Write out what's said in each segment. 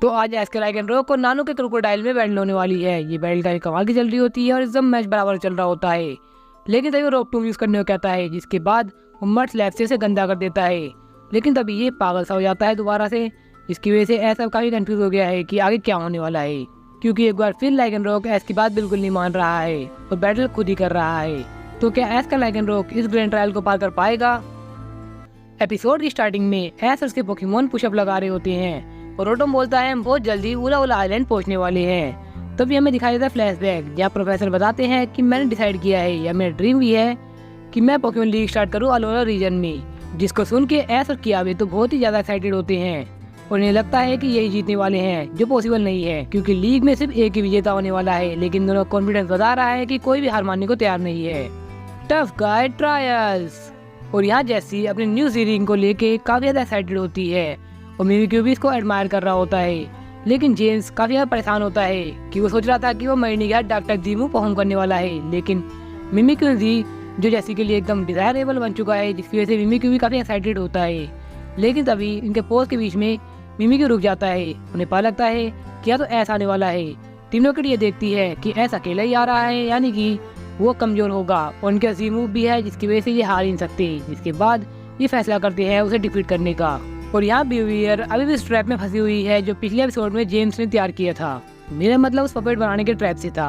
तो आज esker rock और नानू के क्रोकोडाइल में बैटल होने वाली है। ये बैटल काफी कमाल की चल रही होती है और एकदम मैच बराबर चल रहा होता है, लेकिन तभी वो रॉक टूम यूज करने को कहता है, जिसके बाद वो मर्ट स्लैब से उसे गंदा कर देता है। लेकिन तभी ये पागल सा हो जाता है दोबारा से। इसकी वजह से ऐसा काफी कंफ्यूज हो गया है कि आगे क्या होने वाला है, क्योंकि एक बार फिर लाइगन रॉक एस की बात बिल्कुल नहीं मान रहा है और बैटल खुद ही कर रहा है। तो क्या एस का लाइगन रॉक इस ग्रैंड ट्रायल को पार कर पाएगा? एपिसोड की स्टार्टिंग में एस उसके पोकेमोन पुशअप लगा रहे होते हैं और रोटोम बोलता है हम बहुत जल्दी उला उला आइलैंड पहुंचने वाले हैं। तभी हमें दिखाई देता है फ्लैशबैक, जहाँ प्रोफेसर बताते हैं कि मैंने डिसाइड किया है या मेरा ड्रीम भी है कि मैं पोकेमोन लीग स्टार्ट करूँ अलोला रीजन में। जिसको सुन के एस और कियाबे तो बहुत ही ज्यादा एक्साइटेड होते हैं और उन्हें लगता है कि यही जीतने वाले हैं, जो पॉसिबल नहीं है क्योंकि लीग में सिर्फ एक ही विजेता होने वाला है। लेकिन दोनों कॉन्फिडेंस बता रहा है कि कोई भी हार मानने को तैयार नहीं है। Tough guy trials. और यहाँ जैसी अपनी न्यू सीरीज को लेके काफी ज्यादा एक्साइटेड होती है और मिमिक्यू भी इसको एडमायर कर रहा होता है। लेकिन जेम्स काफी ज्यादा परेशान होता है कि वो सोच रहा था कि वो महीने के बाद डॉक्टर जीमू परफॉर्म करने वाला है, लेकिन मिमिक्यू जी जो जैसी के लिए एकदम डिजायरेबल बन चुका है, जिसकी वजह से मिमिक्यू भी काफी एक्साइटेड होता है। लेकिन तभी इनके पोज के बीच में मिमिक्यू रुक जाता है। उन्हें पता लगता है कि या तो ऐसा आने वाला है। टीम रॉकेट ये देखती है कि ऐसा अकेला ही आ रहा है, यानी कि वो कमजोर होगा और उनके जीमू भी है, जिसकी वजह से ये हार नहीं सकते। जिसके बाद ये फैसला करते हैं उसे डिफीट करने का। और यहाँ बिहेवियर अभी भी उस ट्रैप में फंसी हुई है जो पिछले एपिसोड में जेम्स ने तैयार किया था। मेरा मतलब उस पपेट बनाने के ट्रैप से था।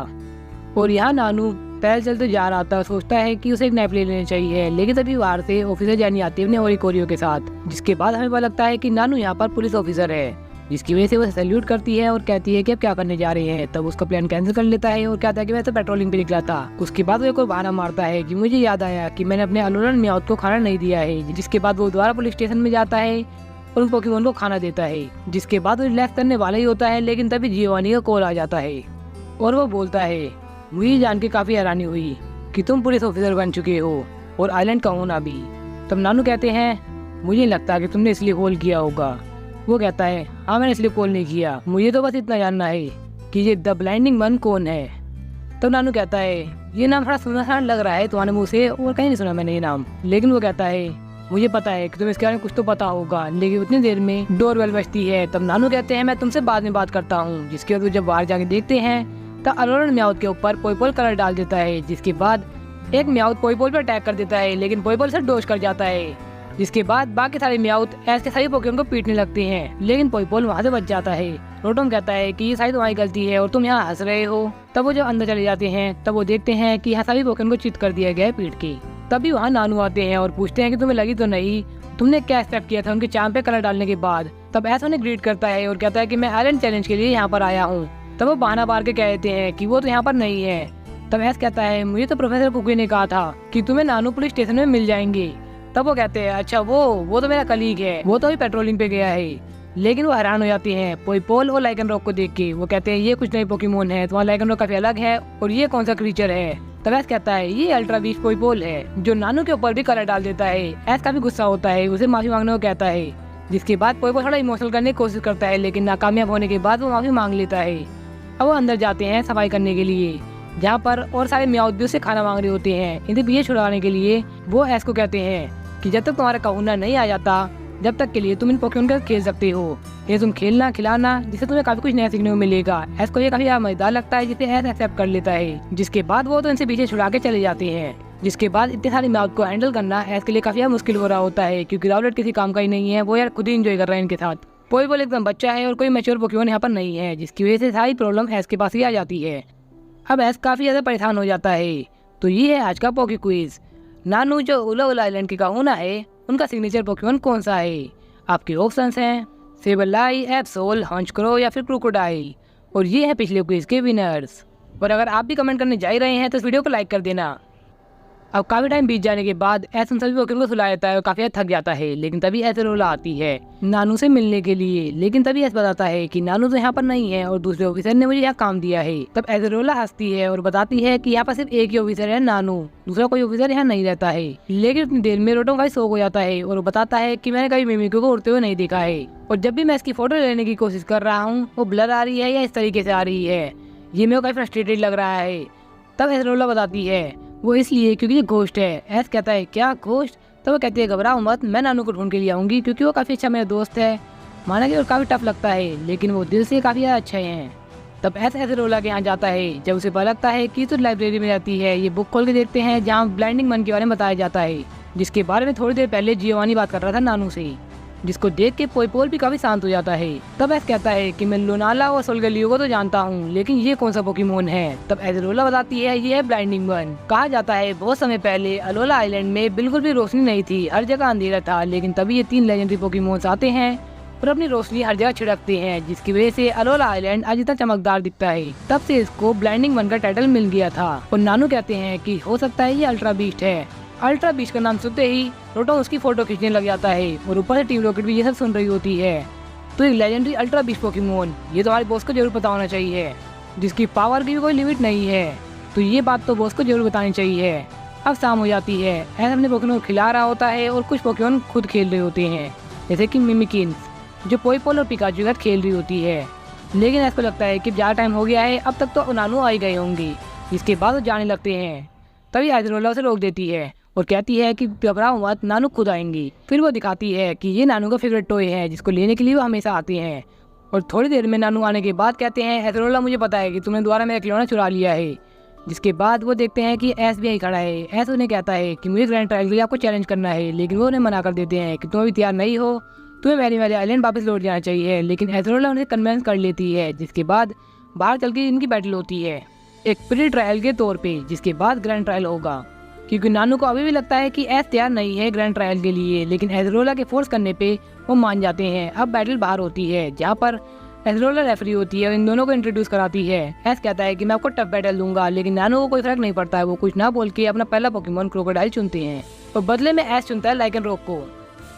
और यहाँ नानू पैदल चलते जा रहा था, सोचता है कि उसे एक नैप ले लेनी चाहिए, लेकिन तभी बाहर से ऑफिसर जानी आती है अपने ओरिकोरियो के साथ। जिसके बाद हमें पता लगता है कि नानू यहाँ पर पुलिस ऑफिसर है, जिसकी वजह से वो सैल्यूट करती है और कहती है कि अब क्या करने जा रहे हैं। तब उसका प्लान कैंसिल कर लेता है और कहता है कि मैं तो पेट्रोलिंग पे निकला था। उसके बाद वो एक और बहाना मारता है कि मुझे याद आया कि मैंने अपने अलोलन म्याऊथ को खाना नहीं दिया है। जिसके बाद वो दोबारा पुलिस स्टेशन में जाता है और उन पोकेमोन को खाना देता है। जिसके बाद वो रिलैक्स करने वाला ही होता है, लेकिन तभी जियोवानी का कॉल आ जाता है और वो बोलता है मुझे जान के काफी हैरानी हुई कि तुम पुलिस ऑफिसर बन चुके हो और आइलैंड का होना भी। तब नानू कहते हैं मुझे नहीं लगता कि तुमने इसलिए कॉल किया होगा। वो कहता है हाँ मैंने इसलिए कॉल नहीं किया, मुझे तो बस इतना जानना है कि ये द ब्लाइंडिंग मन कौन है। तब नानू कहता है ये नाम थोड़ा सुना सा लग रहा है तुम्हारे मुँह से और कहीं नहीं सुना मैंने ये नाम। लेकिन वो कहता है मुझे पता है कि तुम्हें इसके बारे में कुछ तो पता होगा। लेकिन उतनी देर में डोरबेल बजती है। तब नानू कहते हैं मैं तुमसे बाद में बात करता हूँ। जिसके बाद वो जब बाहर जाके देखते हैं तब अलोलन म्याऊथ के ऊपर पोईपोल कलर डाल देता है। जिसके बाद एक म्याऊथ पोईपोल पर अटैक कर देता है, लेकिन पोईपोल से डोज कर जाता है। जिसके बाद बाकी सारे म्याऊथ ऐसे सभी पोकेमोन को पीटने लगते हैं, लेकिन पोईपोल वहाँ से बच जाता है। रोटोम कहता है कि ये सारी तुम्हारी गलती है और तुम यहाँ हंस रहे हो। तब वो जब अंदर चले जाते हैं तब वो देखते हैं कि यहाँ सभी पोकेमोन को चित कर दिया गया है पीट के। तभी वहाँ नानू आते हैं और पूछते हैं कि तुम्हें लगी तो नहीं, तुमने क्या एक्सेप्ट किया था उनके चाम पे कलर डालने के बाद। तब ऐसा उन्हें ग्रीट करता है और कहता है कि मैं आइलैंड चैलेंज के लिए यहाँ पर आया हूँ। तब वो बहाना मार के कह देते हैं कि वो तो यहाँ पर नहीं है। तब ऐस कहता है मुझे तो प्रोफेसर कुकी ने कहा था कि तुम्हें नानू पुलिस स्टेशन में मिल जाएंगे। तब वो कहते हैं अच्छा वो तो मेरा कलीग है, वो तो अभी पेट्रोलिंग पे गया है। लेकिन वो हैरान हो जाती हैं पोईपोल और लाइगन रॉक को देख के। वो कहते हैं ये कुछ नए पोकेमोन है, तुम्हारा लाइगन रॉक काफी अलग है और ये कौन सा क्रीचर है। तब ऐस कहता है ये अल्ट्रा बीस्ट पोईपोल है जो नानू के ऊपर भी कलर डाल देता है। ऐस काफी गुस्सा होता है, उसे माफी मांगने को कहता है। जिसके बाद पोईपोल थोड़ा इमोशनल करने की कोशिश करता है, लेकिन नाकामयाब होने के बाद वो माफी मांग लेता है। अब वो अंदर जाते हैं सफाई करने के लिए, जहाँ पर और सारे म्याऊथ भी उससे खाना मांग रहे होते हैं। इन्हें पीछे छुड़ाने के लिए वो एस को कहते हैं कि जब तक तुम्हारा कहूना नहीं आ जाता जब तक के लिए तुम इन पोकेमोन के साथ खेल सकते हो। ये तुम खेलना खिलाना जिससे तुम्हें काफी कुछ नया सीखने को मिलेगा। एस को ये काफी मजेदार लगता है, जिसे एस एक्सेप्ट कर लेता है। जिसके बाद वो तो इनसे पीछे छुड़ा के चले जाते हैं। जिसके बाद इतने सारे म्याऊथ को हैंडल करना एस के लिए काफी मुश्किल हो रहा होता है, क्योंकि राउलेट किसी काम का ही नहीं है। वो यार खुद ही एंजॉय कर रहा है इनके साथ। पोईपोल एकदम बच्चा है और कोई मैच्योर पोकेमोन यहाँ पर नहीं है, जिसकी वजह से सारी प्रॉब्लम एस के पास ही आ जाती है। अब एस काफी ज्यादा परेशान हो जाता है। तो ये है आज का पोके क्विज। नानू जो उला उला आइलैंड के कहूना है उनका सिग्नेचर पोकेमोन कौन सा है? आपके ऑप्शंस हैं सेबरलाई, एप्सोल, हंचक्रो या फिर क्रोकोडाइल। और ये है पिछले क्विज के विनर्स। और अगर आप भी कमेंट करने जा ही रहे हैं तो इस वीडियो को लाइक कर देना। अब काफी टाइम बीत जाने के बाद एस उन सभी पोकेमोन को सुला देता है और काफी थक जाता है। लेकिन तभी एसेरोला आती है नानू से मिलने के लिए। लेकिन तभी एस बताता है कि नानू तो यहाँ पर नहीं है और दूसरे ऑफिसर ने मुझे यहाँ काम दिया है। तब एसेरोला हंसती है और बताती है कि यहाँ पर सिर्फ एक ही ऑफिसर है नानू, दूसरा कोई ऑफिसर यहाँ नहीं रहता है। लेकिन उतनी देर में रोटोम का शौक हो जाता है और वो बताता है कि मैंने कभी मिमिक्यू को उड़ते हुए नहीं देखा है और जब भी मैं इसकी फोटो लेने की कोशिश कर रहा हूँ वो ब्लर आ रही है या इस तरीके से आ रही है। ये मेरे को काफी फ्रस्ट्रेटेड लग रहा है। तब एसेरोला बताती है वो इसलिए क्योंकि ये घोस्ट है। एस कहता है क्या घोस्ट? तो वो कहती है घबराओ मत, मैं नानू को ढूंढ के लिए आऊंगी क्योंकि वो काफी अच्छा मेरा दोस्त है माना कि वो काफ़ी टफ लगता है, लेकिन वो दिल से काफ़ी ज़्यादा अच्छे हैं। तब एसेरोला के यहाँ जाता है। जब उसे पता लगता है कि तो लाइब्रेरी में जाती है, ये बुक खोल के देखते हैं जहाँ ब्लाइंडिंग मन के बारे में बताया जाता है, जिसके बारे में थोड़ी देर पहले जियोवानी बात कर रहा था नानू से, जिसको देख के पोइपोल भी काफी शांत हो जाता है। तब एस कहता है कि मैं लोनाला और सोल्गलियो को तो जानता हूँ, लेकिन ये कौन सा पोकेमोन है। तब एसेरोला बताती है ये है ब्लाइंडिंग वन। कहा जाता है बहुत समय पहले अलोला आइलैंड में बिल्कुल भी रोशनी नहीं थी, हर जगह अंधेरा था, लेकिन तभी ये 3 लेजेंडरी पोकेमोन्स आते हैं और अपनी रोशनी हर जगह छिड़कते हैं, जिसकी वजह से अलोला आइलैंड आज इतना चमकदार दिखता है। तब से इसको ब्लाइंडिंग वन का टाइटल मिल गया था। और नानू कहते हैं कि हो सकता है ये अल्ट्रा बीस्ट है। अल्ट्रा बीस्ट का नाम सुनते ही रोटो उसकी फोटो खींचने लग जाता है और ऊपर से टीम रॉकेट भी ये सब सुन रही होती है। तो एक लेजेंडरी अल्ट्रा बीस्ट पोकेमोन, ये तो हमारे बॉस को जरूर पता होना चाहिए, जिसकी पावर की भी कोई लिमिट नहीं है। तो ये बात तो बॉस को जरूर बतानी चाहिए। अब शाम हो जाती है, ऐसा अपने पोकेमोन को खिला रहा होता है और कुछ पोकेमोन खुद खेल रहे होते हैं, जैसे कि मिमिकिन्स जो पोइपोल और पिकाचू के साथ खेल रही होती है। लेकिन ऐसा लगता है कि ज़्यादा टाइम हो गया है, अब तक तो नानू आ ही गए होंगे। इसके बाद वो जाने लगते हैं। तभी एसेरोला उसे रोक देती है और कहती है कि घबराओ मत, नानू खुद आएंगी। फिर वो दिखाती है कि ये नानू का फेवरेट टॉय है, जिसको लेने के लिए वो हमेशा आते हैं। और थोड़ी देर में नानू आने के बाद कहते हैं एसेरोला मुझे पता है कि तुमने दोबारा मेरा खिलौना चुरा लिया है। जिसके बाद वो देखते हैं कि एस भी आई खड़ा है। एस उन्हें कहता है कि मुझे ग्रैंड ट्रायल के लिए आपको चैलेंज करना है, लेकिन वो उन्हें मना कर देते हैं कि तुम अभी तैयार नहीं हो, तुम्हें मैरी मैरी आइलैंड वापस लौट जाना चाहिए। लेकिन एसेरोला उन्हें कन्विंस कर लेती है, जिसके बाद बाहर चल के इनकी बैटल होती है एक प्री ट्रायल के तौर पे, जिसके बाद ग्रैंड ट्रायल होगा। क्योंकि नानू को अभी भी लगता है कि एस तैयार नहीं है ग्रैंड ट्रायल के लिए, लेकिन एसेरोला के फोर्स करने पे वो मान जाते हैं। अब बैटल बाहर होती है, जहाँ पर एसेरोला रेफरी होती है और इन दोनों को इंट्रोड्यूस कराती है। एस कहता है कि मैं आपको टफ बैटल दूंगा, लेकिन नानू को कोई फर्क नहीं पड़ता है। वो कुछ ना बोल के अपना पहला पोकेमोन क्रोकोडाइल चुनते हैं और बदले में एस चुनता है लाइकेनरॉक को।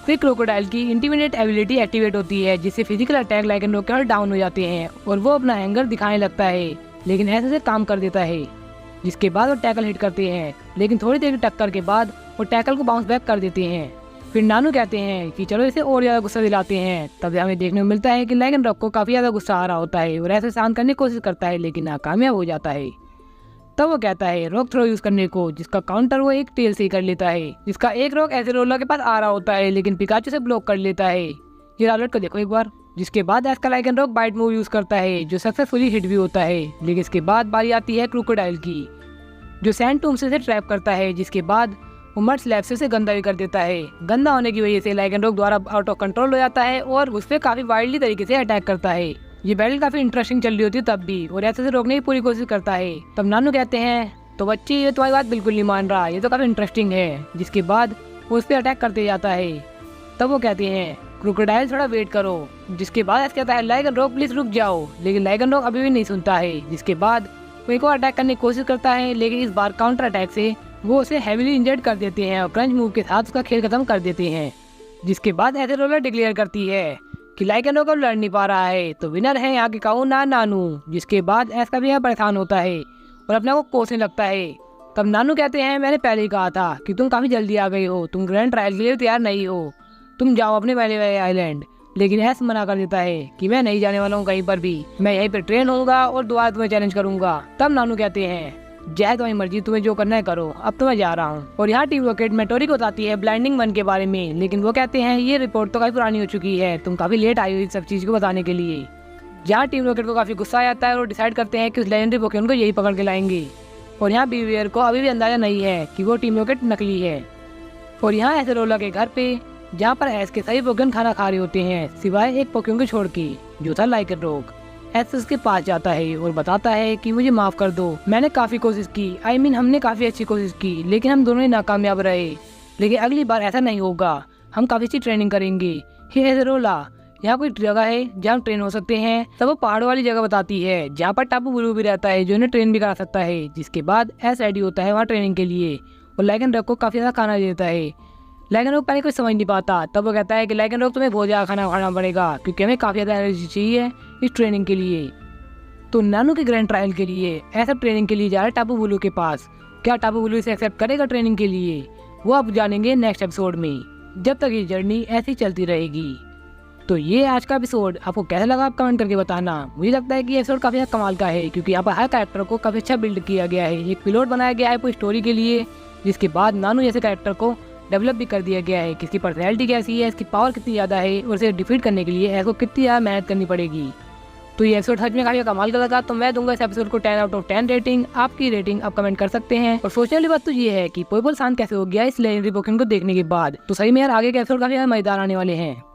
फिर क्रोकोडाइल की इंटिमिडेट एबिलिटी एक्टिवेट होती है, जिससे फिजिकल अटैक लाइकेनरॉक के डाउन हो जाते हैं और वो अपना एंगर दिखाने लगता है, लेकिन ऐसे से काम कर देता है। जिसके बाद वो टैकल हिट करते हैं, लेकिन थोड़ी देर की टक्कर के बाद वो टैकल को बाउंस बैक कर देते हैं। फिर नानू कहते हैं कि चलो इसे और ज़्यादा गुस्सा दिलाते हैं। तब हमें देखने को मिलता है कि लाइकेनरॉक को काफ़ी ज़्यादा गुस्सा आ रहा होता है और ऐसे शांत करने की कोशिश करता है, लेकिन नाकामयाब हो जाता है। तब वो कहता है रॉक थ्रो यूज करने को, जिसका काउंटर वो एक टेल से ही कर लेता है, जिसका एक रॉक एसेरोला के पास आ रहा होता है, लेकिन पिकाचू से ब्लॉक कर लेता है। ये रावलेट को देखो एक बार। जिसके बाद एस का लाइकेनरॉक बाइट मूव यूज करता है, जो सक्सेसफुली हिट भी होता है। लेकिन इसके बाद बारी आती है क्रोकोडाइल की, जो सैंड टूम से ट्रैप करता है। जिसके बाद वो मर्ड स्लैब से गंदा भी कर देता है। गंदा होने की वजह से लाइकेनरॉक द्वारा आउट ऑफ कंट्रोल हो जाता है और उस पर काफी वाइल्डली तरीके से अटैक करता है। ये बैटल काफी इंटरेस्टिंग चल रही होती है तब भी, और ऐसे से रोकने की पूरी कोशिश करता है। तब नानू कहते हैं तो बच्चे ये तुम्हारी बात बिल्कुल नहीं मान रहा, ये तो काफी इंटरेस्टिंग है। जिसके बाद वो उस पर अटैक करते जाता है। तब वो कहते हैं क्रोकोडाइल थोड़ा वेट करो। जिसके बाद ऐसा कहता है लाइकेनरॉक प्लीज रुक जाओ, लेकिन लाइकेनरॉक अभी भी नहीं सुनता है। जिसके बाद वो एक और अटैक करने की कोशिश करता है, लेकिन इस बार काउंटर अटैक से वो उसे हेवीली इंजर्ड कर देते हैं और क्रंच मूव के साथ उसका खेल खत्म कर देते हैं। जिसके बाद एसेरोला डिक्लेयर करती है कि लाइकेनरॉक अब लड़ नहीं पा रहा है, तो विनर है यहाँ के काऊ नानू। जिसके बाद एस का भी यहाँ परेशान होता है और अपने को कोसने लगता है। तब नानू कहते हैं मैंने पहले ही कहा था कि तुम काफी जल्दी आ गई हो, तुम ग्रैंड ट्रायल के लिए तैयार नहीं हो, तुम जाओ अपने पहले वाले आइलैंड। लेकिन एस मना कर देता है कि मैं नहीं जाने वाला हूँ कहीं पर भी, मैं यहीं पर ट्रेन होऊंगा और दोबारा तुम्हें चैलेंज करूंगा। तब नानू कहते हैं जय तुम्हारी मर्जी, तुम्हें जो करना है करो, अब तो मैं जा रहा हूँ। और यहाँ टीम रॉकेट मेटोरी को बताती है ब्लाइंडिंग वन के बारे में, लेकिन वो कहते हैं ये रिपोर्ट तो काफी पुरानी हो चुकी है, तुम काफी लेट आई हो इस सब चीज को बताने के लिए। यहाँ टीम रॉकेट को काफी गुस्सा आ जाता है और डिसाइड करते हैं कि उस लेजेंडरी पोकेमोन को यही पकड़ के लाएंगे। और यहाँ बीवियर को अभी भी अंदाजा नहीं है कि वो टीम रॉकेट नकली है। और यहाँ एसेरोला के घर पे, जहाँ पर एस के सभी पोकेमोन खाना खा रहे होते हैं सिवाय एक पोकेमोन को छोड़ के, जो था लाइकेनरॉक। एस उसके पास जाता है और बताता है कि मुझे माफ कर दो, मैंने काफी कोशिश की, हमने काफी अच्छी कोशिश की, लेकिन हम दोनों ही नाकामयाब रहे। लेकिन अगली बार ऐसा नहीं होगा, हम काफी अच्छी ट्रेनिंग करेंगे। हे एसेरोला, यहाँ कोई जगह है जहाँ ट्रेन हो सकते हैं? तब वो पहाड़ वाली जगह बताती है, जहाँ पर टापू ब्लू भी रहता है, जो इन्हें ट्रेन भी करा सकता है। जिसके बाद एस रेडी होता है वहाँ ट्रेनिंग के लिए और लाइकेनरॉक को काफी ज्यादा खाना देता है। लाइकेनरॉक पहले कुछ समझ नहीं पाता, तब वो कहता है कि लाइकेनरॉक तुम्हें बहुत ज्यादा खाना खाना पड़ेगा, क्योंकि हमें काफी ज्यादा एनर्जी चाहिए इस ट्रेनिंग के लिए। तो नानू के ग्रैंड ट्रायल के लिए ऐसा ट्रेनिंग के लिए जा रहा है टापू ब्लू के पास। क्या टापू ब्लू इसे एक्सेप्ट करेगा ट्रेनिंग के लिए, वो आप जानेंगे नेक्स्ट एपिसोड में। जब तक ये जर्नी ऐसी चलती रहेगी। तो ये आज का एपिसोड आपको कैसा लगा आप कमेंट करके बताना। मुझे लगता है कि ये एपिसोड काफी ज्यादा कमाल का है, क्योंकि यहाँ पर हर कैरेक्टर को काफी अच्छा बिल्ड किया गया है। एक पिलोट बनाया गया है पूरी स्टोरी के लिए, जिसके बाद नानू जैसे कैरेक्टर को डेवलप भी कर दिया गया है कि इसकी पर्सनैलिटी कैसी है, इसकी पावर कितनी ज़्यादा है और इसे डिफीट करने के लिए ऐस को कितनी ज़्यादा मेहनत करनी पड़ेगी। तो ये एपिसोड सच में काफी कमाल का लगा, तो मैं दूंगा इस एपिसोड को 10 आउट ऑफ 10 रेटिंग। आपकी रेटिंग आप कमेंट कर सकते हैं। और सोचने वाली बात तो ये है कि पोएबल शांत कैसे हो गया इस लेजेंडरी पोकेमॉन को देखने के बाद। तो सही में यार आगे के एपिसोड काफी मजेदार आने वाले हैं।